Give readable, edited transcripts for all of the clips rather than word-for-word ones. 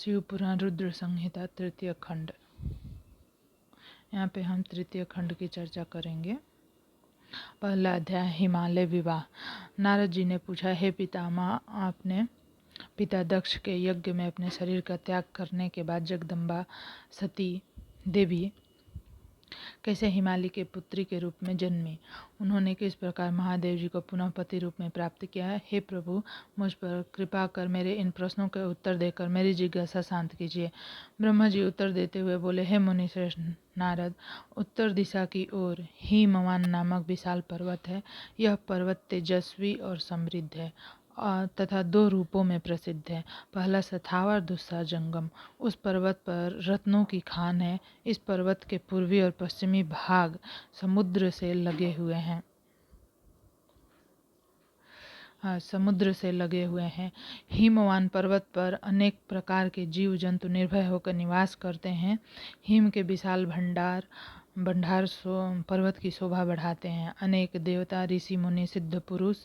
शिव पुराण रुद्र संहिता तृतीय खंड। यहाँ पे हम तृतीय खंड की चर्चा करेंगे। पहला अध्याय, हिमालय विवाह। नारद जी ने पूछा, हे पितामह, आपने पिता दक्ष के यज्ञ में अपने शरीर का त्याग करने के बाद जगदम्बा सती देवी कैसे हिमालय के पुत्री के रूप में जन्मी? उन्होंने किस प्रकार महादेव जी को पुनः पति रूप में प्राप्त किया है? हे प्रभु, मुझ पर कृपा कर मेरे इन प्रश्नों के उत्तर देकर मेरी जिज्ञासा शांत कीजिए। ब्रह्मा जी उत्तर देते हुए बोले, हे मुनि श्रेष्ठ नारद, उत्तर दिशा की ओर हिमवान नामक विशाल पर्वत है। यह पर्वत तेजस्वी और समृद्ध है तथा दो रूपों में प्रसिद्ध है। पहला सथावर, दूसरा जंगम। उस पर्वत पर रत्नों की खान है। इस पर्वत के पूर्वी और पश्चिमी भाग समुद्र से लगे हुए हैं। हिमवान पर्वत पर अनेक प्रकार के जीव जंतु निर्भय होकर निवास करते हैं। हिम के विशाल भंडार पर्वत की शोभा बढ़ाते हैं। अनेक देवता, ऋषि, मुनि, सिद्ध पुरुष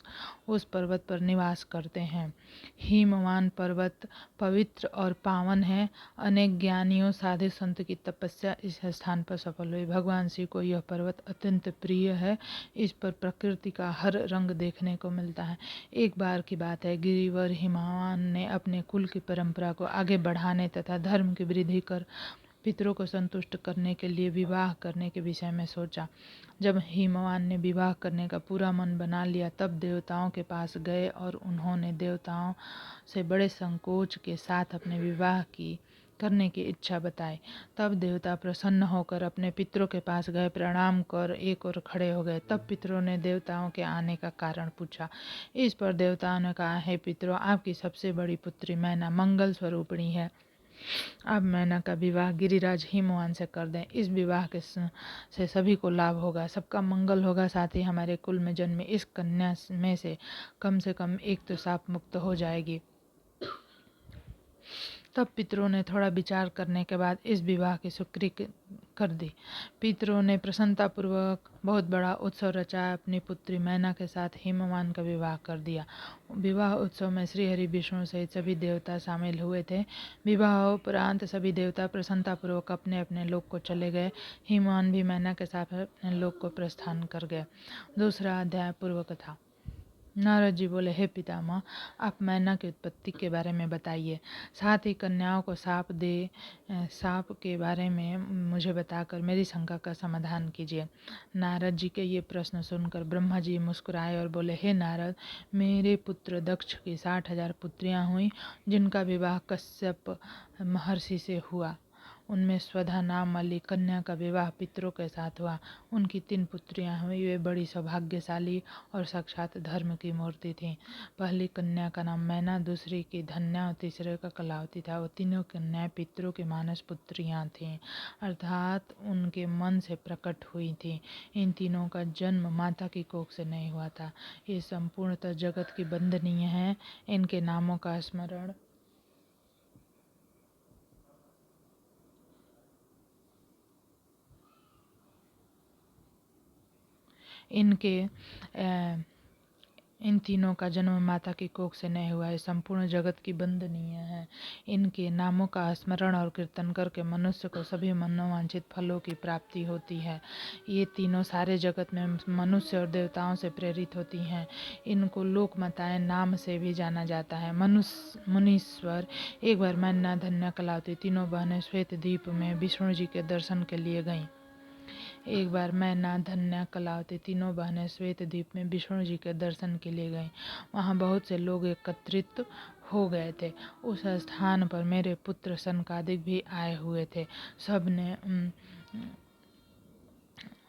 उस पर्वत पर निवास करते हैं। हिमवान पर्वत पवित्र और पावन है। अनेक ज्ञानियों, साधु संत की तपस्या इस स्थान पर सफल हुई। भगवान शिव को यह पर्वत अत्यंत प्रिय है। इस पर प्रकृति का हर रंग देखने को मिलता है। एक बार की बात है, गिरिवर हिमवान ने अपने कुल की परंपरा को आगे बढ़ाने तथा धर्म की वृद्धि कर पितरों को संतुष्ट करने के लिए विवाह करने के विषय में सोचा। जब हिमवान ने विवाह करने का पूरा मन बना लिया, तब देवताओं के पास गए और उन्होंने देवताओं से बड़े संकोच के साथ अपने विवाह करने की इच्छा बताई। तब देवता प्रसन्न होकर अपने पितरों के पास गए, प्रणाम कर एक ओर खड़े हो गए। तब पितरों ने देवताओं के आने का कारण पूछा। इस पर देवताओं ने कहा, हे पितरों, आपकी सबसे बड़ी पुत्री मैना मंगल स्वरूपिणी है। अब मैना का विवाह गिरिराज हिमवान से कर दें। इस विवाह से सभी को लाभ होगा, सबका मंगल होगा, साथ ही हमारे कुल में जन्मे इस कन्या में से कम एक तो शाप मुक्त हो जाएगी। तब पितरों ने थोड़ा विचार करने के बाद इस विवाह की स्वीकृति कर दी। पितरों ने प्रसन्नतापूर्वक बहुत बड़ा उत्सव रचाया। अपनी पुत्री मैना के साथ हिमवान का विवाह कर दिया। विवाह उत्सव में श्री हरि, विष्णु सहित सभी देवता शामिल हुए थे। विवाह उपरांत सभी देवता प्रसन्नतापूर्वक अपने अपने लोक को चले गए। हिमवान भी मैना के साथ अपने लोक को प्रस्थान कर गए। दूसरा अध्याय, पूर्व कथा। नारद जी बोले, हे पितामह, आप मैना की उत्पत्ति के बारे में बताइए, साथ ही कन्याओं को साप के बारे में मुझे बताकर मेरी शंका का समाधान कीजिए। नारद जी के ये प्रश्न सुनकर ब्रह्मा जी मुस्कुराए और बोले, हे नारद, मेरे पुत्र दक्ष की 60,000 पुत्रियां हुई, जिनका विवाह कश्यप महर्षि से हुआ। उनमें स्वधा नाम वाली कन्या का विवाह पितरों के साथ हुआ। उनकी 3 पुत्रियां हुई। वे बड़ी सौभाग्यशाली और साक्षात धर्म की मूर्ति थीं। पहली कन्या का नाम मैना, दूसरी की धन्या और तीसरे का कलावती था। वो तीनों कन्याएं पितरों की मानस पुत्रियां थीं, अर्थात उनके मन से प्रकट हुई थीं। इन तीनों का जन्म माता की कोख से नहीं हुआ था। ये संपूर्णतः जगत की वंदनीय हैं। इनके नामों का स्मरण इन तीनों का जन्म माता की कोख से नहीं हुआ है। संपूर्ण जगत की वंदनीय है। इनके नामों का स्मरण और कीर्तन करके मनुष्य को सभी मनोवांछित फलों की प्राप्ति होती है। ये तीनों सारे जगत में मनुष्य और देवताओं से प्रेरित होती हैं। इनको लोक माताएं नाम से भी जाना जाता है। मुनीश्वर, एक बार मैना, धन्या, कलावती तीनों बहनें श्वेत द्वीप में विष्णु जी के दर्शन के लिए गईं। एक बार मैना, धन्या, कलावती तीनों बहनें श्वेत द्वीप में विष्णु जी के दर्शन के लिए गईं। वहाँ बहुत से लोग एकत्रित हो गए थे। उस स्थान पर मेरे पुत्र सनकादिक भी आए हुए थे। सबने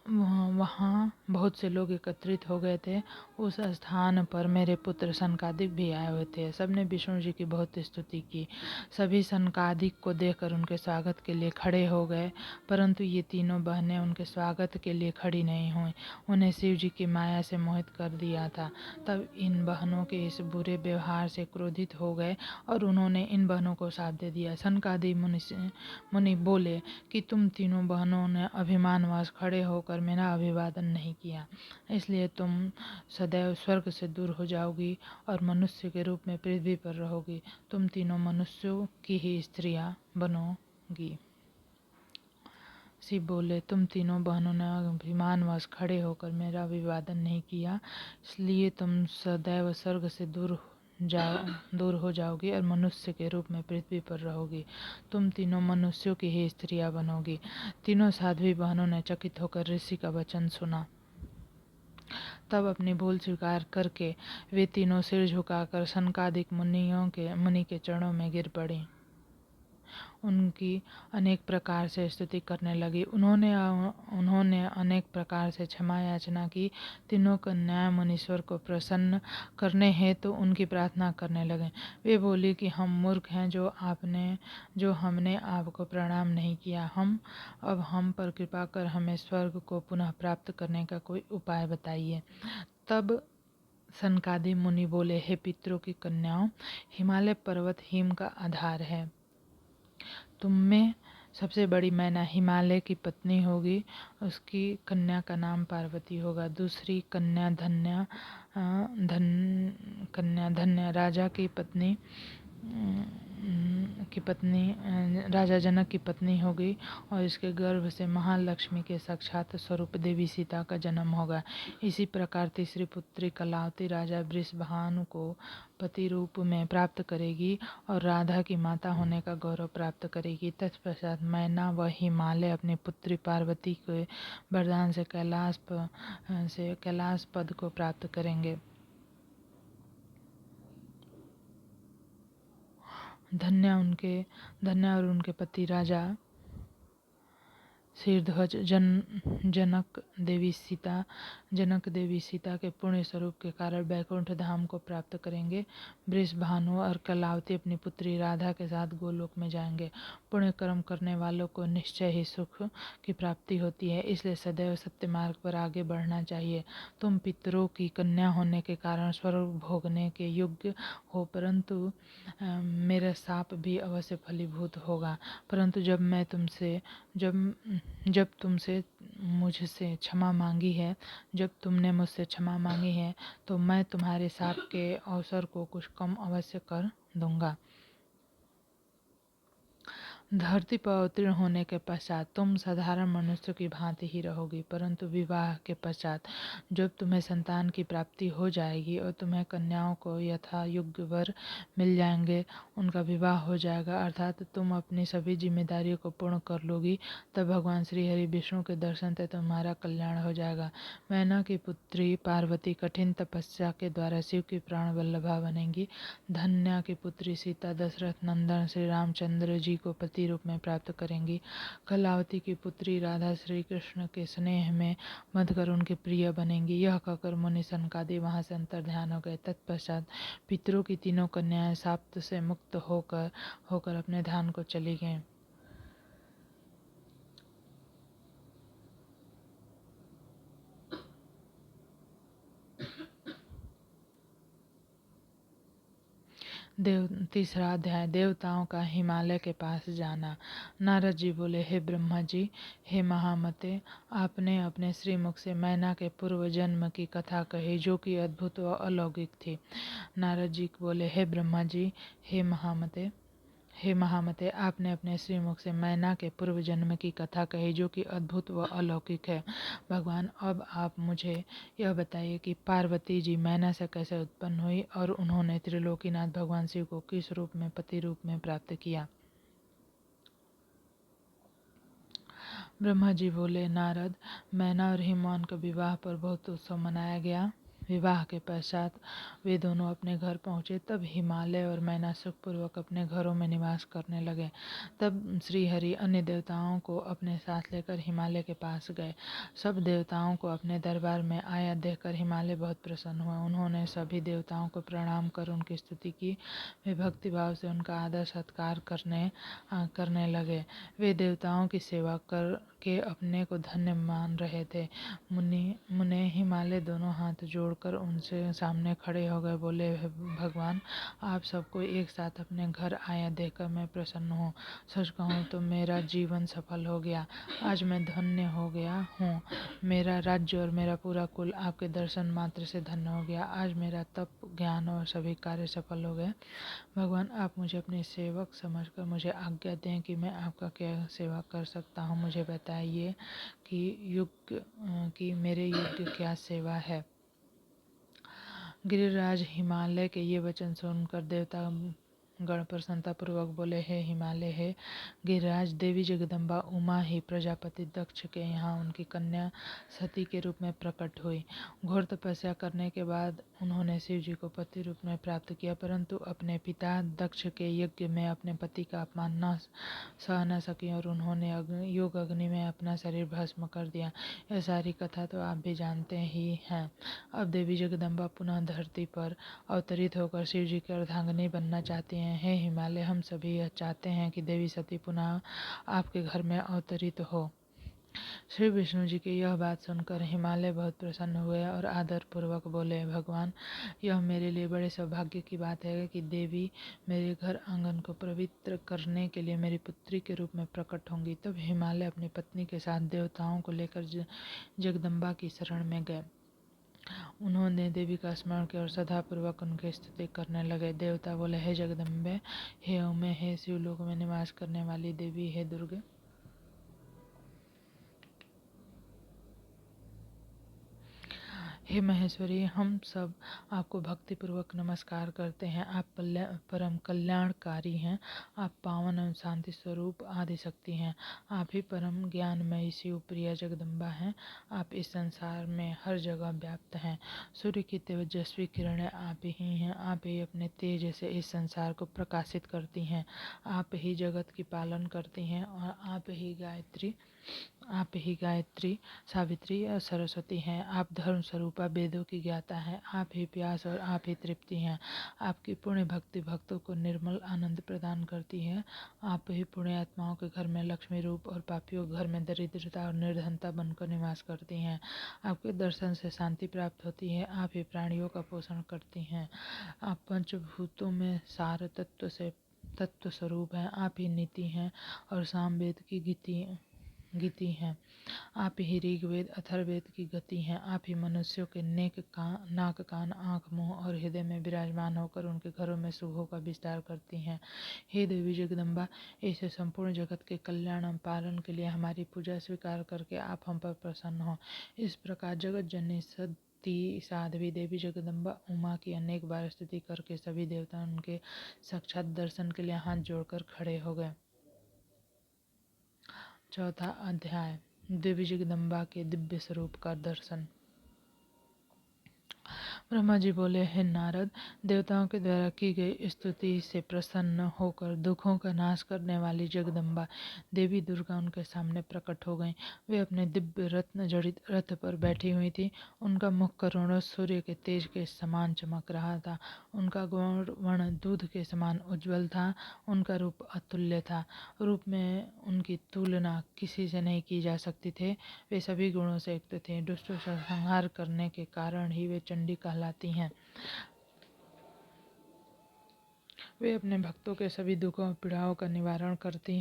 वहाँ बहुत से लोग एकत्रित हो गए थे। उस स्थान पर मेरे पुत्र सनकादिक भी आए हुए थे। सबने विष्णु जी की बहुत स्तुति की। सभी सनकादिक को देखकर उनके स्वागत के लिए खड़े हो गए, परंतु ये तीनों बहनें उनके स्वागत के लिए खड़ी नहीं हुई। उन्हें शिव जी की माया से मोहित कर दिया था। तब इन बहनों के इस बुरे व्यवहार से क्रोधित हो गए और उन्होंने इन बहनों को शाप दे दिया। सनकादिक मुनि बोले कि तुम तीनों बहनों ने अभिमानवश खड़े होकर मेरा अभिवादन नहीं किया, इसलिए तुम सदैव स्वर्ग से दूर हो जाओगी और मनुष्य के रूप में पृथ्वी पर रहोगी। तुम तीनों मनुष्यों की ही स्त्रियां बनोगी। शिव बोले, तुम तीनों बहनों ने अभिमानवश खड़े होकर मेरा अभिवादन नहीं किया, इसलिए तुम सदैव स्वर्ग से दूर हो जाओगी और मनुष्य के रूप में पृथ्वी पर रहोगी। तुम तीनों मनुष्यों की ही स्त्रियां बनोगी। तीनों साध्वी बहनों ने चकित होकर ऋषि का वचन सुना। तब अपनी भूल स्वीकार करके वे तीनों सिर झुकाकर सनकादिक मुनि के चरणों में गिर पड़ी। उनकी अनेक प्रकार से स्तुति करने लगी। उन्होंने अनेक प्रकार से क्षमा याचना की। तीनों कन्याएं मुनीश्वर को प्रसन्न करने हेतु उनकी प्रार्थना करने लगे। वे बोली कि हम मूर्ख हैं जो हमने आपको प्रणाम नहीं किया। अब हम पर कृपा कर हमें स्वर्ग को पुनः प्राप्त करने का कोई उपाय बताइए। तब सनकादि मुनि बोले, हे पितरों की कन्याओं, हिमालय पर्वत हिम का आधार है। तुम में सबसे बड़ी मैना हिमालय की पत्नी होगी। उसकी कन्या का नाम पार्वती होगा। दूसरी कन्या धन्या राजा की पत्नी राजा जनक की पत्नी होगी और इसके गर्भ से महालक्ष्मी के साक्षात स्वरूप देवी सीता का जन्म होगा। इसी प्रकार तीसरी पुत्री कलावती राजा वृषभानु को पति रूप में प्राप्त करेगी और राधा की माता होने का गौरव प्राप्त करेगी। तत्पश्चात मैना व हिमालय अपनी पुत्री पार्वती के वरदान से कैलाश पद को प्राप्त करेंगे। धन्या और उनके पति राजा शीर्ध्वज जनक देवी सीता के पुण्य स्वरूप के कारण बैकुंठ धाम को प्राप्त करेंगे। वृषभानु और कलावती अपनी पुत्री राधा के साथ गोलोक में जाएंगे। पुण्य कर्म करने वालों को निश्चय ही सुख की प्राप्ति होती है, इसलिए सदैव सत्य मार्ग पर आगे बढ़ना चाहिए। तुम पितरों की कन्या होने के कारण स्वर्ग भोगने के योग्य हो, परंतु मेरा शाप भी अवश्य फलीभूत होगा। परंतु जब तुमने मुझसे क्षमा मांगी है तो मैं तुम्हारे शाप के अवसर को कुछ कम अवश्य कर दूंगा। धरती पर अवतीर्ण होने के पश्चात तुम साधारण मनुष्य की भांति ही रहोगी, परंतु विवाह के पश्चात जब तुम्हें संतान की प्राप्ति हो जाएगी और तुम्हें कन्याओं को यथा योग्य वर मिल जाएंगे, उनका विवाह हो जाएगा, अर्थात तुम अपनी सभी जिम्मेदारियों को पूर्ण कर लोगी, तब भगवान श्री हरि विष्णु के दर्शन से तुम्हारा कल्याण हो जाएगा। मैना की पुत्री पार्वती कठिन तपस्या के द्वारा शिव की प्राण वल्लभा बनेंगी। धन्या की पुत्री सीता दशरथ नंदन श्री रामचंद्र जी को पति रूप में प्राप्त करेंगी। कलावती की पुत्री राधा श्री कृष्ण के स्नेह में बंधकर उनके प्रिय बनेंगी। यह कहकर मुनि सनकादि वहां से अंतर्ध्यान हो गए। तत्पश्चात पितरों की तीनों कन्याएं शाप से मुक्त होकर अपने धाम को चली गईं। तीसरा अध्याय, देवताओं का हिमालय के पास जाना। नारद जी बोले, हे ब्रह्मा जी, हे महामते, आपने अपने श्रीमुख से मैना के पूर्व जन्म की कथा कही जो कि अद्भुत व अलौकिक थी। नारद जी बोले, हे ब्रह्मा जी, हे महामते, आपने अपने श्रीमुख से मैना के पूर्व जन्म की कथा कही जो कि अद्भुत व अलौकिक है। भगवान, अब आप मुझे यह बताइए कि पार्वती जी मैना से कैसे उत्पन्न हुई और उन्होंने त्रिलोकीनाथ भगवान शिव को किस रूप में पति रूप में प्राप्त किया। ब्रह्मा जी बोले, नारद, मैना और हिमवान का विवाह पर बहुत उत्सव मनाया गया। विवाह के पश्चात वे दोनों अपने घर पहुंचे। तब हिमालय और मैना सुखपूर्वक अपने घरों में निवास करने लगे। तब श्री हरि अन्य देवताओं को अपने साथ लेकर हिमालय के पास गए। सब देवताओं को अपने दरबार में आया देखकर हिमालय बहुत प्रसन्न हुआ। उन्होंने सभी देवताओं को प्रणाम कर उनकी स्तुति की। वे भक्तिभाव से उनका आदर सत्कार करने लगे। वे देवताओं की सेवा के अपने को धन्य मान रहे थे। मुने हिमालय दोनों हाथ जोड़कर उनसे सामने खड़े हो गए। बोले, भगवान, आप सबको एक साथ अपने घर आया देखकर मैं प्रसन्न हूँ। सच कहूँ तो मेरा जीवन सफल हो गया। आज मैं धन्य हो गया हूँ। मेरा राज्य और मेरा पूरा कुल आपके दर्शन मात्र से धन्य हो गया। आज मेरा तप, ज्ञान और सभी कार्य सफल हो गए। भगवान, आप मुझे अपने सेवक समझकर मुझे आज्ञा दें कि मैं आपका क्या सेवा कर सकता हूँ। मुझे बताइए कि मेरे योग्य क्या सेवा है। गिरिराज हिमालय के ये वचन सुनकर देवता गण प्रसन्नता पूर्वक बोले, हे हिमालय, हे गिरिराज, देवी जगदम्बा उमा ही प्रजापति दक्ष के यहाँ उनकी कन्या सती के रूप में प्रकट हुई। घोर तपस्या करने के बाद उन्होंने शिव जी को पति रूप में प्राप्त किया, परंतु अपने पिता दक्ष के यज्ञ में अपने पति का अपमान सह न सकी और उन्होंने योग अग्नि में अपना शरीर भस्म कर दिया। यह सारी कथा तो आप भी जानते ही हैं। अब देवी जगदम्बा पुनः धरती पर अवतरित होकर शिव जी की अर्धांगिनी बनना चाहती हैं। हे हिमालय, हम सभी यह चाहते हैं कि देवी सती पुनः आपके घर में अवतरित हो। श्री विष्णु जी की यह बात सुनकर हिमालय बहुत प्रसन्न हुए और आदर पूर्वक बोले, भगवान, यह मेरे लिए बड़े सौभाग्य की बात है कि देवी मेरे घर आंगन को पवित्र करने के लिए मेरी पुत्री के रूप में प्रकट होंगी। तब हिमालय अपनी पत्नी के साथ देवताओं को लेकर जगदम्बा की शरण में गए। उन्होंने देवी का स्मरण किया और सदापूर्वक उनकी स्तुति करने लगे। देवता बोले, हे जगदम्बे, हे उमे, हे शिवलोक में निवास करने वाली देवी, हे दुर्गे, हे महेश्वरी, हम सब आपको भक्तिपूर्वक नमस्कार करते हैं। आप परम कल्याणकारी हैं। आप पावन एवं शांति स्वरूप आदि शक्ति हैं। आप ही परम ज्ञानमयी शिव प्रिया जगदम्बा हैं। आप इस संसार में हर जगह व्याप्त हैं। सूर्य की तेजस्वी किरणें आप ही हैं। आप ही अपने तेज से इस संसार को प्रकाशित करती हैं। आप ही जगत की पालन करती हैं और आप ही गायत्री, सावित्री और सरस्वती हैं। आप धर्म स्वरूपा वेदों की ज्ञाता हैं। आप ही प्यास और आप ही तृप्ति हैं। आपकी पुण्य भक्ति भक्तों को निर्मल आनंद प्रदान करती है। आप ही पुण्य आत्माओं के घर में लक्ष्मी रूप और पापियों के घर में दरिद्रता और निर्धनता बनकर निवास करती हैं। आपके दर्शन से शांति प्राप्त होती है। आप ही प्राणियों का पोषण करती हैं। आप पंचभूतों में सार तत्व स्वरूप हैं। आप ही नीति हैं और सामवेद की गीति हैं। आप ही ऋग्वेद अथर्ववेद की गति हैं। आप ही मनुष्यों के नाक कान आँख मुंह और हृदय में विराजमान होकर उनके घरों में शुभों का विस्तार करती हैं। हे देवी जगदम्बा, ऐसे संपूर्ण जगत के कल्याण एवं पालन के लिए हमारी पूजा स्वीकार करके आप हम पर प्रसन्न हो। इस प्रकार जगत जननी सती साध्वी देवी जगदम्बा उमा की अनेक बार स्तुति करके सभी देवता उनके साक्षात दर्शन के लिए हाथ जोड़कर खड़े हो गए। चौथा अध्याय, देवी जगदम्बा के दिव्य स्वरूप का दर्शन। ब्रह्मा जी बोले, हे नारद, देवताओं के द्वारा की गई स्तुति से प्रसन्न होकर दुखों का नाश करने वाली जगदम्बा देवी दुर्गा उनके सामने प्रकट हो गईं। वे अपने दिव्य रत्न जड़ित रथ पर बैठी हुई थी। उनका मुख करोड़ों सूर्य के तेज के समान चमक रहा था। उनका वर्ण दूध के समान उज्ज्वल था। उनका रूप अतुल्य था। रूप में उनकी तुलना किसी से नहीं की जा सकती थे। वे सभी गुणों से युक्त थे। दुष्टों का संहार करने के कारण ही वे चंडी कहलाती हैं। वे अपने भक्तों के सभी दुखों और पीड़ाओं का निवारण करती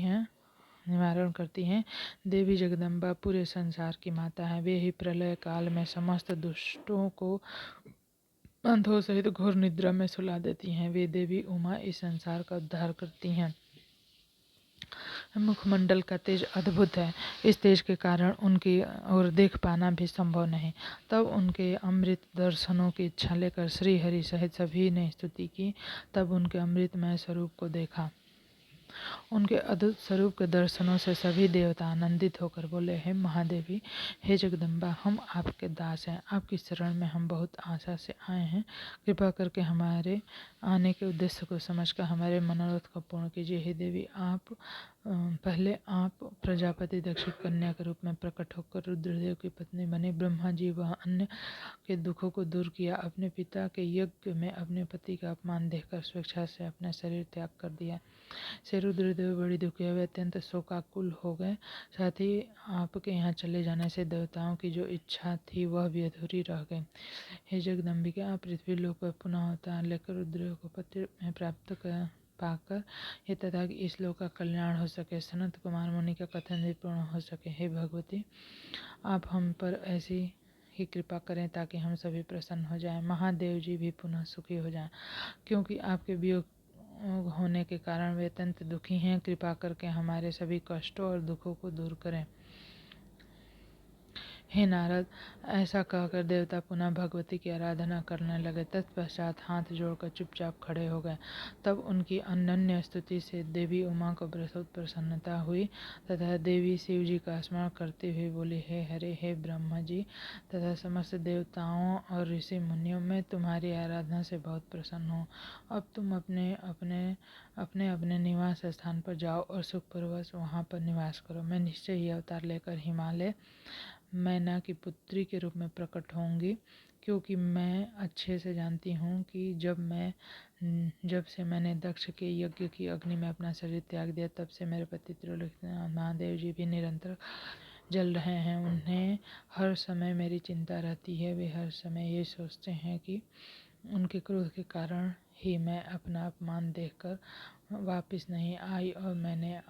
हैं। देवी जगदम्बा पूरे संसार की माता है। वे ही प्रलय काल में समस्त दुष्टों को अंधों सहित घोर निद्रा में सुला देती हैं। वे देवी उमा इस संसार का उद्धार करती हैं। मुखमंडल का तेज अद्भुत है। इस तेज के कारण उनकी ओर देख पाना भी संभव नहीं। तब उनके अमृत दर्शनों की इच्छा लेकर श्री हरि सहित सभी ने स्तुति की। तब उनके अमृतमय स्वरूप को देखा। उनके अद्भुत स्वरूप के दर्शनों से सभी देवता आनंदित होकर बोले, हे महादेवी, हे जगदम्बा, हम आपके दास हैं। आपकी शरण में हम बहुत आशा से आए हैं। कृपा करके हमारे आने के उद्देश्य को समझकर हमारे मनोरथ को पूर्ण कीजिए। हे देवी, पहले आप प्रजापति दक्ष कन्या के रूप में प्रकट होकर रुद्रदेव की पत्नी बने। ब्रह्मा जी वह अन्य के दुखों को दूर किया। अपने पिता के यज्ञ में अपने पति का अपमान देखकर स्वेच्छा से अपना शरीर त्याग कर दिया। रुद्रदेव बड़ी दुखी हुए, अत्यंत शोकाकुल हो गए। साथ ही आपके यहाँ चले जाने से देवताओं की जो इच्छा थी वह भी अधूरी रह गई। हे जगदम्बिका, आप पृथ्वी लोक पर पुनः अवतार लेकर रुद्र को पत्र में प्राप्त पाकर हे तथा इस लोक का कल्याण हो सके, सनत कुमार मुनि का कथन भी पूर्ण हो सके। हे भगवती, आप हम पर ऐसी ही कृपा करें ताकि हम सभी प्रसन्न हो जाएं, महादेव जी भी पुनः सुखी हो जाएं, क्योंकि आपके वियोग होने के कारण वे अत्यंत दुखी हैं। कृपा करके हमारे सभी कष्टों और दुखों को दूर करें। हे नारद, ऐसा कहकर देवता पुनः भगवती की आराधना करने लगे। तत्पश्चात हाथ जोड़कर चुपचाप खड़े हो गए। तब उनकी अनन्य स्तुति से देवी उमा को बहुत प्रसन्नता हुई तथा देवी शिव जी का स्मरण करते हुए बोली, हे हरे, हे ब्रह्मा जी तथा समस्त देवताओं और ऋषि मुनियों, मैं तुम्हारी आराधना से बहुत प्रसन्न हूँ। अब तुम अपने अपने निवास स्थान पर जाओ और सुखपूर्वक वहाँ पर निवास करो। मैं निश्चय ही अवतार लेकर हिमालय मैना की पुत्री के रूप में प्रकट होंगी, क्योंकि मैं अच्छे से जानती हूँ कि जब से मैंने दक्ष के यज्ञ की अग्नि में अपना शरीर त्याग दिया, तब से मेरे पति त्रिलोकीनाथ महादेव जी भी निरंतर जल रहे हैं। उन्हें हर समय मेरी चिंता रहती है। वे हर समय ये सोचते हैं कि उनके क्रोध के कारण ही मैं अपना अपमान देखकर वापस नहीं आई और मैंने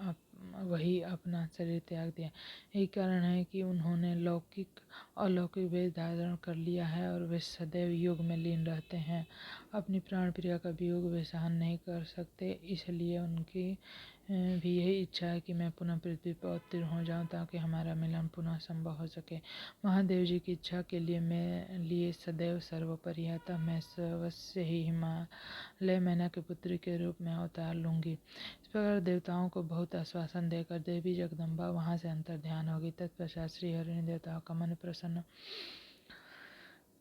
वही अपना शरीर त्याग दिया। यही कारण है कि उन्होंने लौकिक अलौकिक वेश धारण कर लिया है और वे सदैव योग में लीन रहते हैं। अपनी प्राण प्रिया का वियोग वे सहन नहीं कर सकते, इसलिए उनकी भी यही इच्छा है कि मैं पुनः पृथ्वी पर अवतीर्ण हो जाऊं ताकि हमारा मिलन पुनः संभव हो सके। महादेव जी की इच्छा के लिए मैं लिए सदैव सर्वोपरि है, तब मैं अवश्य ही हिमालय मैना के पुत्री के रूप में अवतार लूंगी। इस प्रकार देवताओं को बहुत आश्वासन देकर देवी जगदम्बा वहां से अंतर ध्यान होगी। तत्पश्चात श्री हरि ने देवताओं का मन प्रसन्न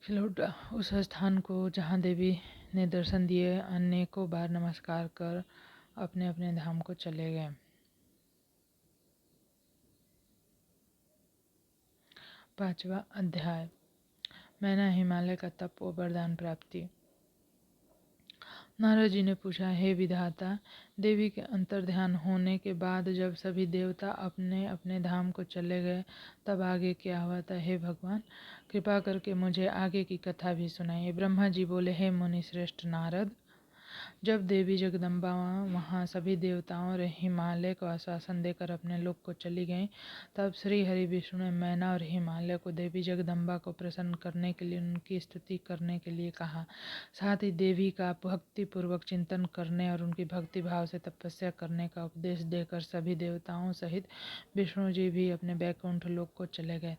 खिलौटा उस स्थान को जहाँ देवी ने दर्शन दिए अनेकों बार नमस्कार कर अपने अपने धाम को चले गए। 5वां अध्याय, मैना हिमालय का तप व वरदान प्राप्ति। नारद जी ने पूछा, हे विधाता, देवी के अंतर्ध्यान होने के बाद जब सभी देवता अपने अपने धाम को चले गए, तब आगे क्या हुआ था? हे भगवान, कृपा करके मुझे आगे की कथा भी सुनाइए। ब्रह्मा जी बोले, हे मुनि श्रेष्ठ नारद, जब देवी जगदम्बा वहाँ सभी देवताओं और हिमालय को आश्वासन देकर अपने लोक को चली गईं, तब श्री हरि विष्णु ने मैना और हिमालय को देवी जगदम्बा को प्रसन्न करने के लिए उनकी स्तुति करने के लिए कहा। साथ ही देवी का भक्ति पूर्वक चिंतन करने और उनकी भक्ति भाव से तपस्या करने का उपदेश देकर सभी देवताओं सहित विष्णु जी भी अपने बैकुंठ लोक को चले गए।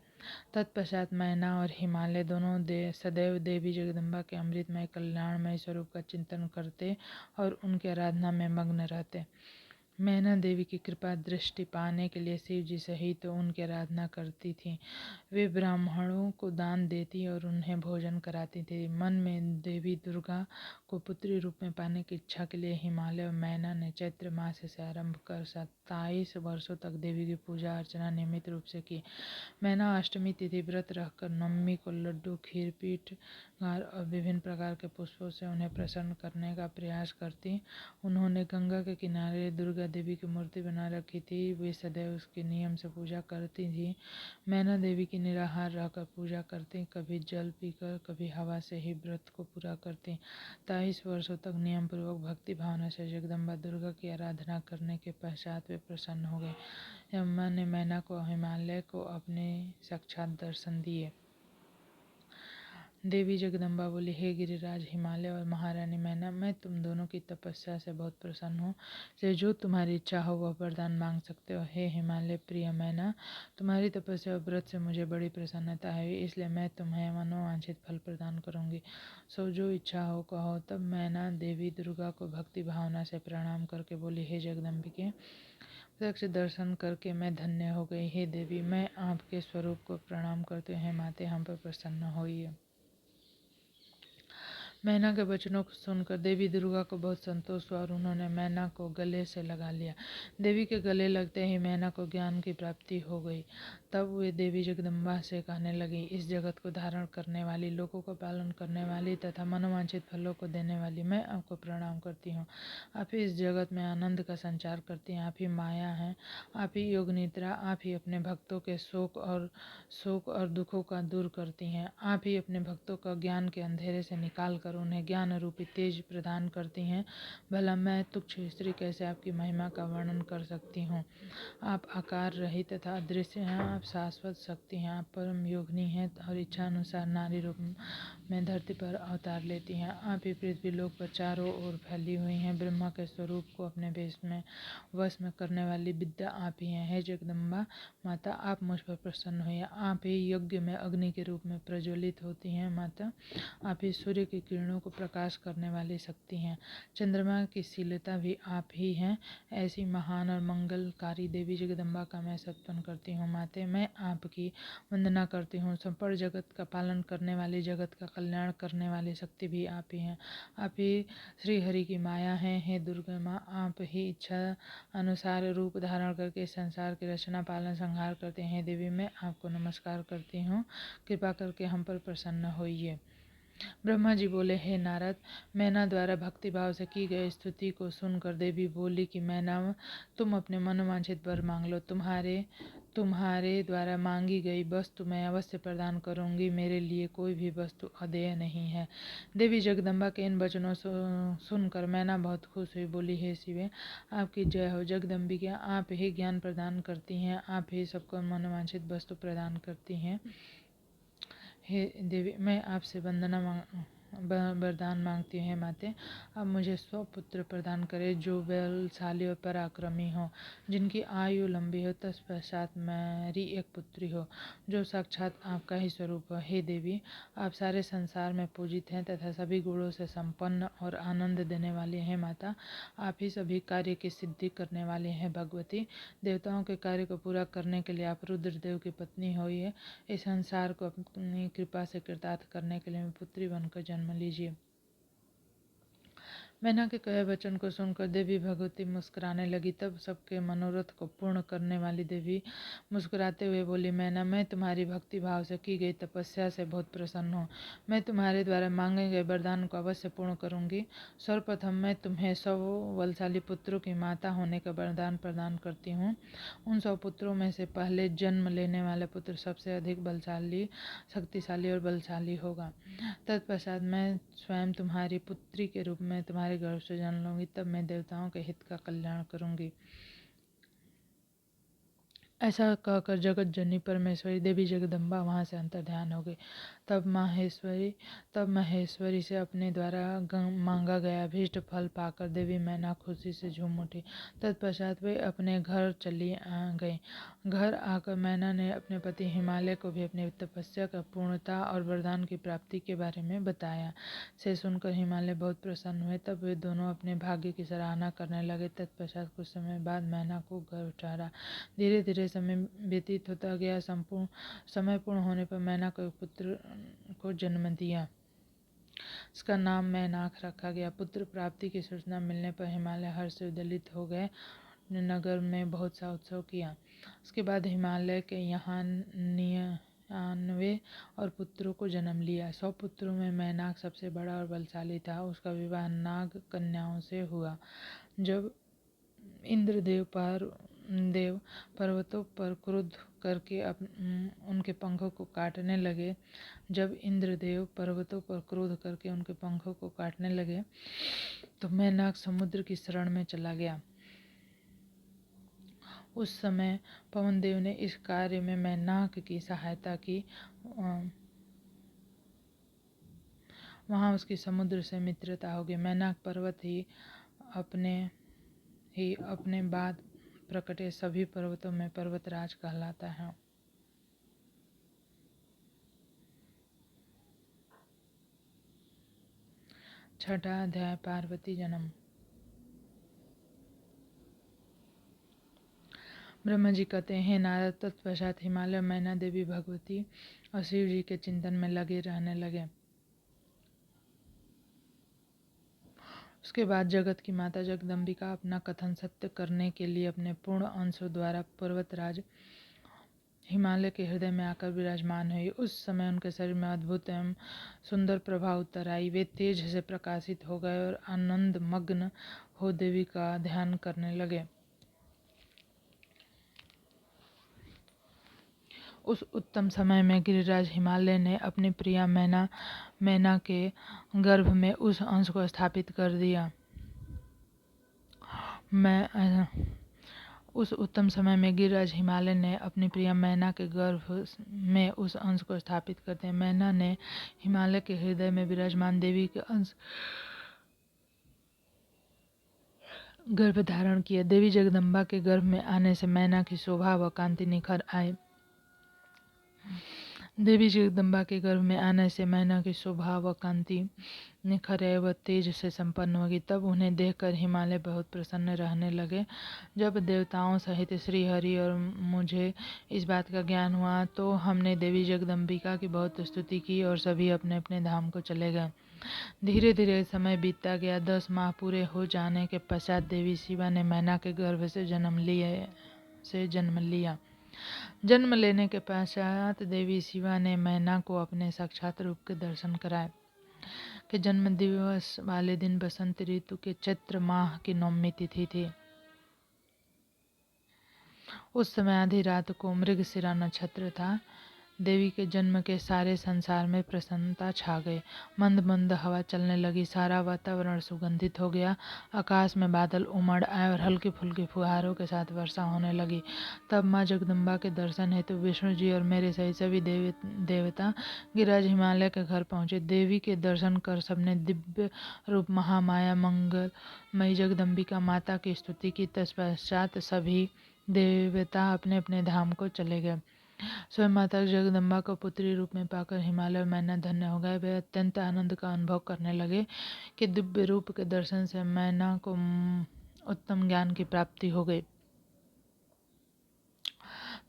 तत्पश्चात मैना और हिमालय दोनों सदैव देवी जगदम्बा के अमृतमय कल्याणमय स्वरूप का चिंतन करते और उनकी आराधना में मग्न रहते। मैना देवी की कृपा दृष्टि पाने के लिए शिव जी सहित उनकी आराधना करती थी। वे ब्राह्मणों को दान देती और उन्हें भोजन कराती थी। मन में देवी दुर्गा को पुत्री रूप में पाने की इच्छा के लिए हिमालय और मैना ने चैत्र मास से आरंभ कर 27 वर्षों तक देवी की पूजा अर्चना नियमित रूप से की। मैना अष्टमी तिथि व्रत रखकर नवमी को लड्डू, खीर, पीठ हार और विभिन्न प्रकार के पुष्पों से उन्हें प्रसन्न करने का प्रयास करती। उन्होंने गंगा के किनारे दुर्गा देवी की मूर्ति बना रखी थी। वे सदैव उसके नियम से पूजा करती थी। मैना देवी की निराहार रहकर पूजा करती, कभी जल पीकर कभी हवा से ही व्रत को पूरा करती। 23 वर्षों तक नियम पूर्वक भक्ति भावना से जगदम्बा दुर्गा की आराधना करने के पश्चात वे प्रसन्न हो गए। अम्मा ने मैना को हिमालय को अपने साक्षात दर्शन दिए। देवी जगदम्बा बोली, हे गिरिराज हिमालय और महारानी मैना, मैं तुम दोनों की तपस्या से बहुत प्रसन्न हूँ। से जो तुम्हारी इच्छा हो वह वरदान मांग सकते हो। हे हिमालय प्रिय मैना, तुम्हारी तपस्या और व्रत से मुझे बड़ी प्रसन्नता है, इसलिए मैं तुम्हें मनोवांछित फल प्रदान करूँगी। सो जो इच्छा हो कहो। तब मैना देवी दुर्गा को भक्ति भावना से प्रणाम करके बोली, हे जगदम्बिके, प्रत्यक्ष दर्शन करके मैं धन्य हो गई। हे देवी, मैं आपके स्वरूप को प्रणाम करते हैं, माते हम पर प्रसन्न होइए। मैना के वचनों को सुनकर देवी दुर्गा को बहुत संतोष हुआ और उन्होंने मैना को गले से लगा लिया। देवी के गले लगते ही मैना को ज्ञान की प्राप्ति हो गई। तब वे देवी जगदम्बा से कहने लगी, इस जगत को धारण करने वाली, लोगों का पालन करने वाली तथा मनोवांछित फलों को देने वाली, मैं आपको प्रणाम करती हूँ। आप ही इस जगत में आनंद का संचार करती हैं, आप ही माया हैं, आप ही योग निद्रा, आप ही अपने भक्तों के शोक और दुखों का दूर करती हैं। आप ही अपने भक्तों का ज्ञान के अंधेरे से निकाल कर उन्हें ज्ञान रूपी तेज प्रदान करती हैं। भला मैं तुच्छ स्त्री कैसे आपकी महिमा का वर्णन कर सकती हूँ। आप आकार रहित तथा अदृश्य हैं, आप शाश्वत शक्ति हैं, आप परम योगिनी हैं और इच्छा अनुसार नारी रूप में धरती पर अवतार लेती हैं। आप ही पृथ्वी लोक पर चारों ओर फैली हुई हैं। ब्रह्मा के स्वरूप को अपने वश में करने वाली विद्या आप ही हैं। हे जगदम्बा माता, आप मुझ पर प्रसन्न हुई। आप ही यज्ञ में अग्नि के रूप में प्रज्वलित होती हैं। माता, आप ही सूर्य की किरणों को प्रकाश करने वाली शक्ति हैं। चंद्रमा की शीलता भी आप ही हैं। ऐसी महान और मंगलकारी देवी जगदम्बा का मैं स्तवन करती हूँ। माते, मैं आपकी वंदना करती हूँ। संपूर्ण जगत का पालन करने वाली, जगत का कल्याण करने वाली शक्ति भी आप ही हैं। आप ही श्री हरि की माया हैं। हे दुर्गा माँ, आप ही इच्छा अनुसार रूप धारण करके संसार की रचना, पालन, संहार करते हैं। देवी, मैं आपको नमस्कार करती हूँ, कृपा करके हम पर प्रसन्न होइए। ब्रह्मा जी बोले, हे नारद, मैना द्वारा भक्तिभाव से की गई स्तुति को सुनकर देवी बोली कि मैना, तुम अपने मनोवांछित वर मांग लो। तुम्हारे द्वारा मांगी गई वस्तु मैं अवश्य प्रदान करूंगी। मेरे लिए कोई भी वस्तु अदेय नहीं है। देवी जगदम्बा के इन वचनों सुनकर मैना बहुत खुश हुई। बोली, हे शिवे, आपकी जय हो। जगदम्बिका, आप ही ज्ञान प्रदान करती हैं, आप ही सबको मनोवांछित वस्तु प्रदान करती हैं। हे देवी, मैं आपसे वरदान मांगती हूँ। हे माते, अब मुझे 100 पुत्र प्रदान करें जो बलशाली और पराक्रमी हो, जिनकी आयु लंबी हो। तत्पश्चात मेरी एक पुत्री हो जो साक्षात आपका ही स्वरूप हो। हे देवी, आप सारे संसार में पूजित हैं तथा सभी गुणों से संपन्न और आनंद देने वाली हैं। माता, आप ही सभी कार्य की सिद्धि करने वाली हैं। भगवती, देवताओं के कार्य को पूरा करने के लिए आप रुद्रदेव की पत्नी हुई है। इस संसार को अपनी कृपा से कृतार्थ करने के लिए पुत्री बनकर जन्म लीजिए। मैना के कहे वचन को सुनकर देवी भगवती मुस्कुराने लगी। तब सबके मनोरथ को पूर्ण करने वाली देवी मुस्कुराते हुए बोली, मैना, मैं तुम्हारी भक्ति भाव से की गई तपस्या से बहुत प्रसन्न हूँ। मैं तुम्हारे द्वारा मांगे गए वरदान को अवश्य पूर्ण करूंगी। सर्वप्रथम मैं तुम्हें 100 बलशाली पुत्रों की माता होने का वरदान प्रदान करती हूँ। उन 100 पुत्रों में से पहले जन्म लेने वाला पुत्र सबसे अधिक बलशाली, शक्तिशाली और बलशाली होगा। तत्पश्चात मैं स्वयं तुम्हारी पुत्री के रूप में तुम्हारे गर्भ से जन्म लूंगी। तब मैं देवताओं के हित का कल्याण करूंगी। ऐसा कहकर जगत जननी परमेश्वरी देवी जगदम्बा वहाँ से अंतर्ध्यान हो गई। तब महेश्वरी से अपने द्वारा मांगा गया अभीष्ट फल पाकर देवी मैना खुशी से झूम उठी। तत्पश्चात वे अपने घर चली गई। घर आकर मैना ने अपने पति हिमालय को भी अपनी तपस्या का पूर्णता और वरदान की प्राप्ति के बारे में बताया। से सुनकर हिमालय बहुत प्रसन्न हुए। तब वे दोनों अपने भाग्य की सराहना करने लगे। तत्पश्चात कुछ समय बाद मैना को गर्भ ठहरा। धीरे धीरे समय व्यतीत होता गया। समय पूर्ण होने पर मैना को एक पुत्र को जन्म दिया। इसका नाम मैनाक रखा गया। पुत्र प्राप्ति की सूचना मिलने पर हिमालय हर्ष से उद्वेलित हो गए। नगर में बहुत सा उत्सव किया। उसके बाद हिमालय के यहाँ 99 और पुत्रों को जन्म लिया। 100 पुत्रों में मैनाक सबसे बड़ा और बलशाली था। उसका विवाह नाग कन्याओं से हुआ। जब इंद्रदेव पर्वतों पर क्रोध करके उनके पंखों को काटने लगे तो मैनाक समुद्र की शरण में चला गया। उस समय पवनदेव ने इस कार्य में मैनाक की सहायता की। वहाँ उसकी समुद्र से मित्रता हो गई। मैनाक पर्वत ही अपने बाद प्रकटे सभी पर्वतों में पर्वतराज कहलाता है। छठा अध्याय, पार्वती जन्म। ब्रह्मा जी कहते हैं, नारद, तत्पश्चात हिमालय, मैना देवी, भगवती और शिव जी के चिंतन में लगे रहने लगे। उसके बाद जगत की माता जगदम्बिका अपना कथन सत्य करने के लिए अपने पूर्ण अंशों द्वारा पर्वतराज हिमालय के हृदय में आकर विराजमान हुई। उस समय उनके शरीर में अद्भुत एवं सुंदर प्रभा उतर आई। वे तेज से प्रकाशित हो गए और आनंद मग्न हो देवी का ध्यान करने लगे। उस उत्तम समय में गिरिराज हिमालय ने अपनी प्रिया मैना के गर्भ में उस अंश को स्थापित कर दिया। उस उत्तम समय में गिरिराज हिमालय ने अपनी प्रिया मैना के गर्भ में उस अंश को स्थापित कर दिया। मैना ने हिमालय के हृदय में विराजमान देवी के अंश गर्भ धारण किया। देवी जगदम्बा के गर्भ में आने से मैना की शोभा व कांति निखर आए। देवी जगदम्बा के गर्भ में आने से मैना की शोभा व कांति निखर आए व तेज से संपन्न होगी। तब उन्हें देखकर हिमालय बहुत प्रसन्न रहने लगे। जब देवताओं सहित श्री हरि और मुझे इस बात का ज्ञान हुआ तो हमने देवी जगदम्बिका की बहुत स्तुति की और सभी अपने अपने धाम को चले गए। धीरे धीरे समय बीतता गया। 10 माह पूरे हो जाने के पश्चात देवी शिवा ने मैना के गर्भ से जन्म लिया। जन्म लेने के पश्चात देवी शिवा ने मैना को अपने साक्षात रूप के दर्शन कराए। के जन्म दिवस वाले दिन बसंत ऋतु के चैत्र माह की नवमी तिथि थी। उस समय आधी रात को मृगशिरा नक्षत्र था। देवी के जन्म के सारे संसार में प्रसन्नता छा गई। मंद मंद हवा चलने लगी। सारा वातावरण सुगंधित हो गया। आकाश में बादल उमड़ आए और हल्की फुल्की फुहारों के साथ वर्षा होने लगी। तब माँ जगदम्बा के दर्शन हेतु विष्णु जी और मेरे सहित सभी देवता गिरिराज हिमालय के घर पहुंचे। देवी के दर्शन कर सबने दिव्य रूप महामाया मंगलमयी जगदम्बिका माता की स्तुति की। तत्पश्चात सभी देवता अपने अपने धाम को चले गए। स्वयं माता जगदम्बा को पुत्री रूप में पाकर हिमालय और मैना धन्य हो गए। वे अत्यंत आनंद का अनुभव करने लगे कि दिव्य रूप के दर्शन से मैना को उत्तम ज्ञान की प्राप्ति हो गई।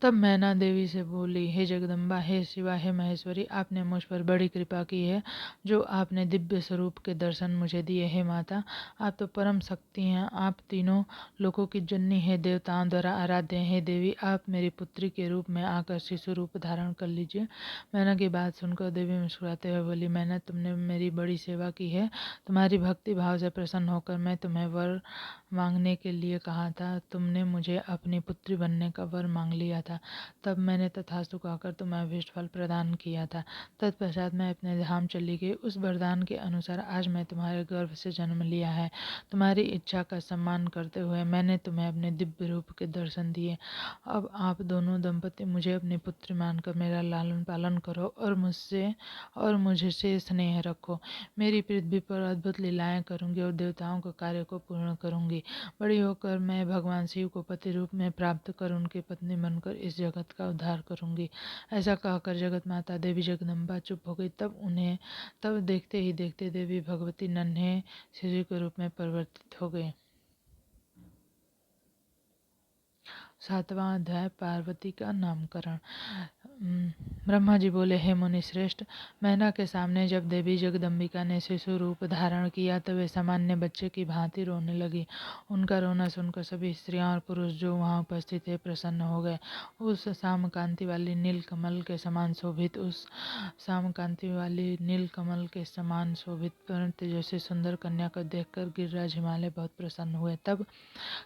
तब मैना देवी से बोली, हे जगदम्बा, हे शिवा, हे महेश्वरी, आपने मुझ पर बड़ी कृपा की है जो आपने दिव्य स्वरूप के दर्शन मुझे दिए। हे माता, आप तो परम शक्ति हैं। आप तीनों लोकों की जननी है, देवताओं द्वारा आराध्य है। हे देवी, आप मेरी पुत्री के रूप में आकर शिशु रूप धारण कर लीजिए। मैना की बात सुनकर देवी मुस्कुराते हुए बोली, मैना, तुमने मेरी बड़ी सेवा की है। तुम्हारी भक्ति भाव से प्रसन्न होकर मैं तुम्हें वर मांगने के लिए कहा था। तुमने मुझे अपनी पुत्री बनने का वर मांग लिया था। तब मैंने तथास्तु कहकर तुम्हें अभीष्ट फल प्रदान किया था। तत्पश्चात मैं अपने धाम चली गई। उस वरदान के अनुसार आज मैं तुम्हारे गर्भ से जन्म लिया है। तुम्हारी इच्छा का सम्मान करते हुए मैंने तुम्हें अपने दिव्य रूप के दर्शन दिए। अब आप दोनों दंपति मुझे अपनी पुत्री मानकर मेरा लालन पालन करो और मुझसे स्नेह रखो। मेरी पृथ्वी पर अद्भुत लीलाएं करूंगी और देवताओं के कार्य को पूर्ण करूंगी। बड़ी होकर मैं भगवान शिव को पति रूप में प्राप्त कर उनकी पत्नी बनकर इस जगत का उद्धार करूंगी। ऐसा कहकर जगत माता देवी जगदम्बा चुप हो गई। तब देखते ही देखते देवी भगवती नन्हे शिशु के रूप में परिवर्तित हो गई। 7वां अध्याय, पार्वती का नामकरण। ब्रह्मा जी बोले, हे मुनि श्रेष्ठ, मैना के सामने जब देवी जगदम्बिका ने शिशु रूप धारण किया तो वे सामान्य बच्चे की भांति रोने लगी। उनका रोना सुनकर सभी स्त्रियां और पुरुष जो वहां उपस्थित थे प्रसन्न हो गए। उस श्याम कांति वाली नील कमल के समान शोभित परम तेजस्वी सुंदर कन्या को देखकर गिरिराज हिमालय बहुत प्रसन्न हुए। तब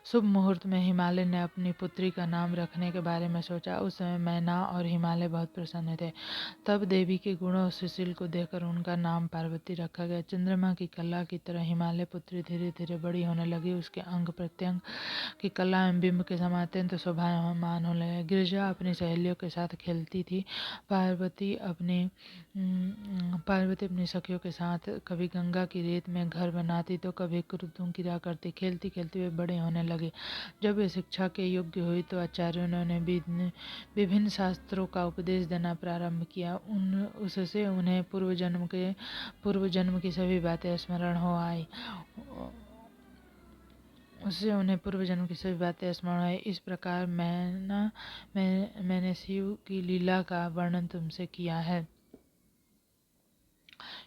शुभ मुहूर्त में हिमालय ने अपनी पुत्री का नाम रखने के बारे में सोचा। उस समय मैना और हिमालय बहुत प्रसन्न थे। तब देवी के गुणों और सुशील को देखकर उनका नाम पार्वती रखा गया। चंद्रमा की कला की तरह हिमालय पुत्री धीरे धीरे बड़ी होने लगी। उसके अंग प्रत्यंग की कला एवं बिंब के समान अत्यंत शोभायमान होने लगे। गिरिजा अपनी सहेलियों के साथ खेलती थी। पार्वती अपनी सखियों के साथ कभी गंगा की रेत में घर बनाती तो कभी कुरुदों गिरा करती। खेलती खेलती वे बड़े होने लगे। जब वे शिक्षा के योग्य हुई तो आचार्यों ने उन्हें विभिन्न शास्त्रों का उपदेश देना प्रारंभ किया। उससे उन्हें पूर्व जन्म की सभी बातें स्मरण हो आई। इस प्रकार मैंने शिव की लीला का वर्णन तुमसे किया है।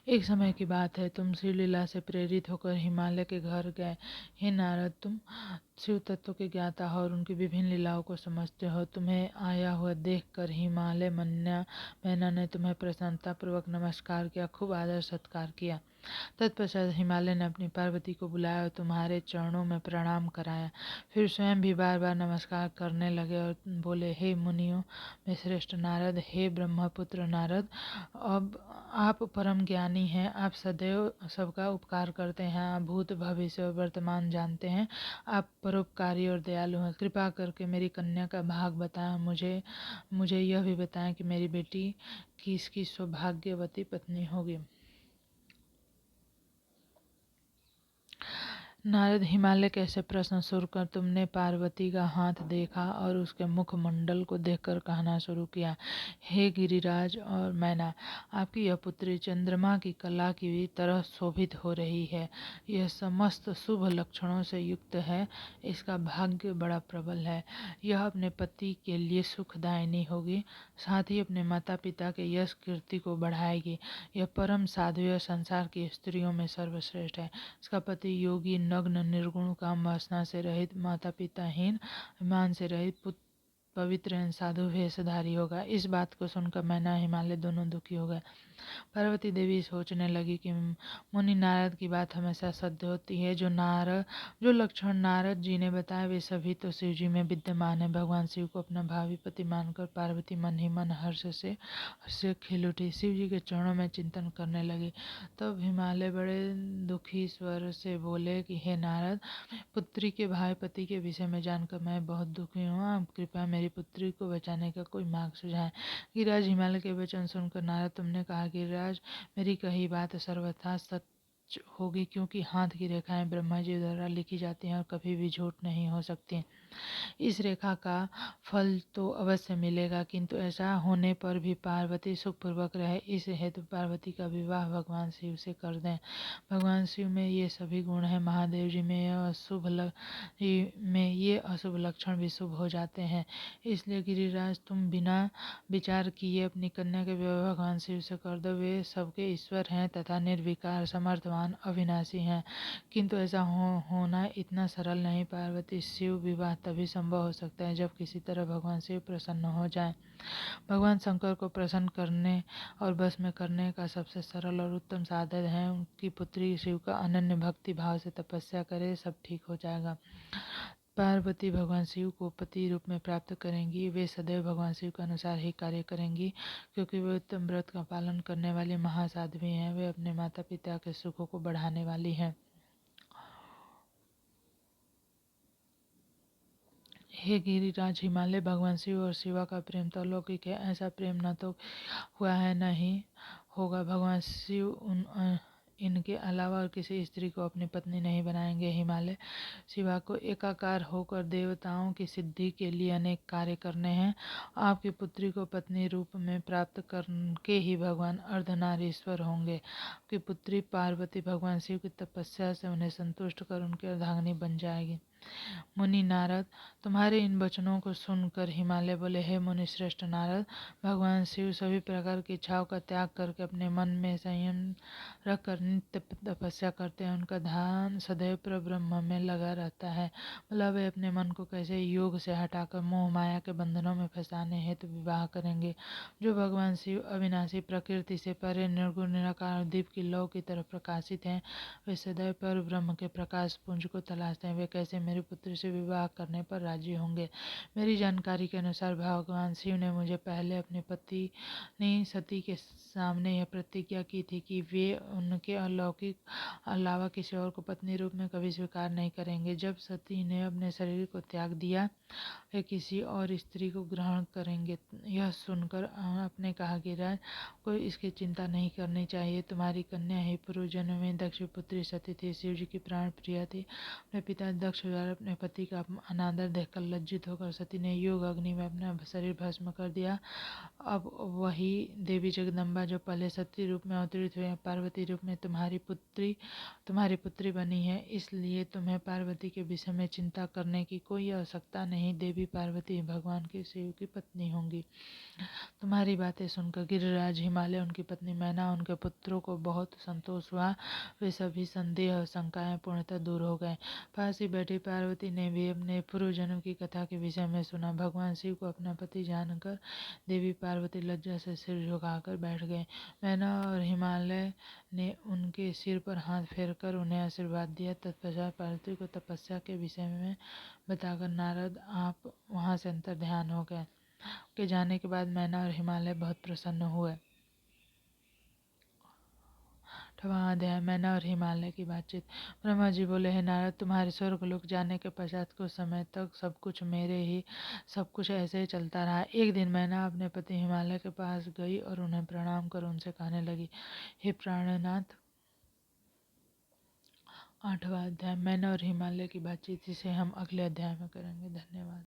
एक समय की बात है, तुम शिवलीला से प्रेरित होकर हिमालय के घर गए। हे नारद, तुम शिव तत्व के ज्ञाता हो और उनकी विभिन्न लीलाओं को समझते हो। तुम्हें आया हुआ देखकर हिमालय मैना ने तुम्हें प्रसन्नतापूर्वक नमस्कार किया, खूब आदर सत्कार किया। तत्पश्चात हिमालय ने अपनी पार्वती को बुलाया और तुम्हारे चरणों में प्रणाम कराया। फिर स्वयं भी बार बार नमस्कार करने लगे और बोले, हे मुनियों में श्रेष्ठ नारद, हे ब्रह्मपुत्र नारद, अब आप परम ज्ञानी हैं। आप सदैव सबका उपकार करते हैं। आप भूत भविष्य और वर्तमान जानते हैं। आप परोपकारी और दयालु हैं। कृपा करके मेरी कन्या का भाग बताएं। मुझे यह भी बताएं कि मेरी बेटी किसकी सौभाग्यवती पत्नी होगी। नारद, हिमालय कैसे प्रश्न शुरू कर तुमने पार्वती का हाथ देखा और उसके मुखमंडल को देखकर कहना शुरू किया, हे गिरिराज और मैना, आपकी यह पुत्री चंद्रमा की कला की तरह शोभित हो रही है। यह समस्त शुभ लक्षणों से युक्त है। इसका भाग्य बड़ा प्रबल है। यह अपने पति के लिए सुखदायिनी होगी, साथ ही अपने माता पिता के यश कीर्ति को बढ़ाएगी। यह परम साध्वी और संसार की स्त्रियों में सर्वश्रेष्ठ है। इसका पति योगी, नग्न, निर्गुण, काम वासना से रहित, माता पिताहीन, अभिमान से रहित, पवित्र एवं साधु वेशधारी होगा। इस बात को सुनकर मैना हिमालय दोनों दुखी हो गए। पार्वती देवी सोचने लगी कि मुनि नारद की बात हमेशा सत्य होती है। जो लक्षण नारद जी ने बताए वे सभी तो शिव जी में विद्यमान है। भगवान शिव को अपना भावी पति मानकर पार्वती मन ही मन हर्ष से खिल उठी। शिव जी के चरणों में चिंतन करने लगी। तब हिमालय बड़े दुखी स्वर से बोले कि हे नारद, पुत्री के भाई पति के विषय में जानकर मैं बहुत दुखी हूँ। आप कृपया मेरी पुत्री को बचाने का कोई मार्ग सुझाएं। गिरिराज, हिमालय के वचन सुनकर नारद, तुमने कहा गिरिराज, मेरी कही बात सर्वथा सच होगी, क्योंकि हाथ की रेखाएं ब्रह्मा जी द्वारा लिखी जाती हैं और कभी भी झूठ नहीं हो सकती। इस रेखा का फल तो अवश्य मिलेगा, किंतु ऐसा होने पर भी पार्वती सुखपूर्वक रहे, इस हेतु पार्वती का विवाह भगवान शिव से कर दें। भगवान शिव में ये सभी गुण हैं। महादेव जी में ये अशुभ लक्षण भी शुभ हो जाते हैं। इसलिए गिरिराज, तुम बिना विचार किए अपनी कन्या के विवाह भगवान शिव से कर दो। वे सबके ईश्वर हैं तथा निर्विकार, समर्थवान, अविनाशी हैं। किंतु ऐसा होना इतना सरल नहीं। पार्वती शिव विवाह तभी संभव हो सकता है जब किसी तरह भगवान शिव प्रसन्न हो जाए। भगवान शंकर को प्रसन्न करने और बस में करने का सबसे सरल और उत्तम साधन है उनकी पुत्री शिव का अनन्य भक्ति भाव से तपस्या करे, सब ठीक हो जाएगा। पार्वती भगवान शिव को पति रूप में प्राप्त करेंगी। वे सदैव भगवान शिव के अनुसार ही कार्य करेंगी, क्योंकि वे उत्तम व्रत का पालन करने वाली महासाध्वी हैं। वे अपने माता पिता के सुखों को बढ़ाने वाली हैं। हे गिरिराज, हिमालय, भगवान शिव और शिवा का प्रेम तो अलौकिक है। ऐसा प्रेम न तो हुआ है न ही होगा। भगवान शिव इनके अलावा और किसी स्त्री को अपनी पत्नी नहीं बनाएंगे। हिमालय, शिवा को एकाकार होकर देवताओं की सिद्धि के लिए अनेक कार्य करने हैं। आपकी पुत्री को पत्नी रूप में प्राप्त करके ही भगवान अर्धनारीश्वर होंगे। आपकी पुत्री पार्वती भगवान शिव की तपस्या से उन्हें संतुष्ट कर उनकी अर्धांगिनी बन जाएगी। मुनि नारद, तुम्हारे इन वचनों को सुनकर हिमालय बोले, हे मुनि श्रेष्ठ नारद, भगवान शिव सभी प्रकार की इच्छाओं का त्याग करके अपने मन में संयम रखकर नित्य तपस्या करते हैं। उनका ध्यान सदैव परब्रह्म में लगा रहता है। भला वे अपने मन को कैसे योग से हटाकर मोह माया के बंधनों में फंसाने हेतु विवाह करेंगे। जो भगवान शिव अविनाशी, प्रकृति से परे, निर्गुण, निराकार, दीप की लौ की तरफ प्रकाशित हैं, वे सदैव पर ब्रह्म के प्रकाश पुंज को तलाशते हैं। वे कैसे मेरी पुत्री से विवाह करने पर राजी होंगे। मेरी जानकारी के अनुसार भगवान शिव ने मुझे पहले अपनी पत्नी सती के सामने यह प्रतिज्ञा की थी कि वे उनके अलौकिक अलावा किसी और को पत्नी रूप में कभी स्वीकार नहीं करेंगे। जब सती ने अपने शरीर को त्याग दिया, वे किसी और स्त्री को ग्रहण करेंगे। यह सुनकर आपने कहा कि राज, कोई इसकी चिंता नहीं करनी चाहिए। तुम्हारी कन्या ही पूर्व जन्म में दक्ष पुत्री सती थी, शिव जी की प्राण प्रिया थी। अपने पिता दक्ष द्वारा प्रकार अपने पति का अनादर देखकर लज्जित होकर सती ने योग अग्नि में अपना शरीर भस्म कर दिया। अब वही देवी जगदम्बा जो पहले सती रूप में अवतरित हुई पार्वती रूप में तुम्हारी पुत्री बनी है, इसलिए तुम्हें पार्वती के विषय में चिंता करने की कोई आवश्यकता नहीं। देवी पार्वती भगवान के शिव की पत्नी होंगी। तुम्हारी बातें सुनकर गिरिराज, हिमालय, उनकी पत्नी मैना, उनके पुत्रों को बहुत संतोष हुआ। वे सभी संदेह और शंकाएं पूर्णतः दूर हो गए। पास ही बैठी पार्वती ने भी अपने पूर्व जन्म की कथा के विषय में सुना। भगवान शिव को अपना पति जानकर देवी पार्वती लज्जा से सिर झुकाकर बैठ गए। मैना और हिमालय ने उनके सिर पर हाथ फेरकर उन्हें आशीर्वाद दिया। तत्पश्चात पार्वती को तपस्या के विषय में बताकर नारद आप वहां से अंतर्ध्यान हो गए। के जाने के बाद मैना और हिमालय बहुत प्रसन्न हुए। 8वां अध्याय मैना और हिमालय की बातचीत। ब्रह्मा जी बोले, हे नारद, तुम्हारे स्वर्गलोक जाने के पश्चात कुछ समय तक सब कुछ ऐसे ही चलता रहा। एक दिन मैना अपने पति हिमालय के पास गई और उन्हें प्रणाम कर उनसे कहने लगी, हे प्राणनाथ। 8वां अध्याय मैना और हिमालय की बातचीत, जिसे हम अगले अध्याय में करेंगे। धन्यवाद।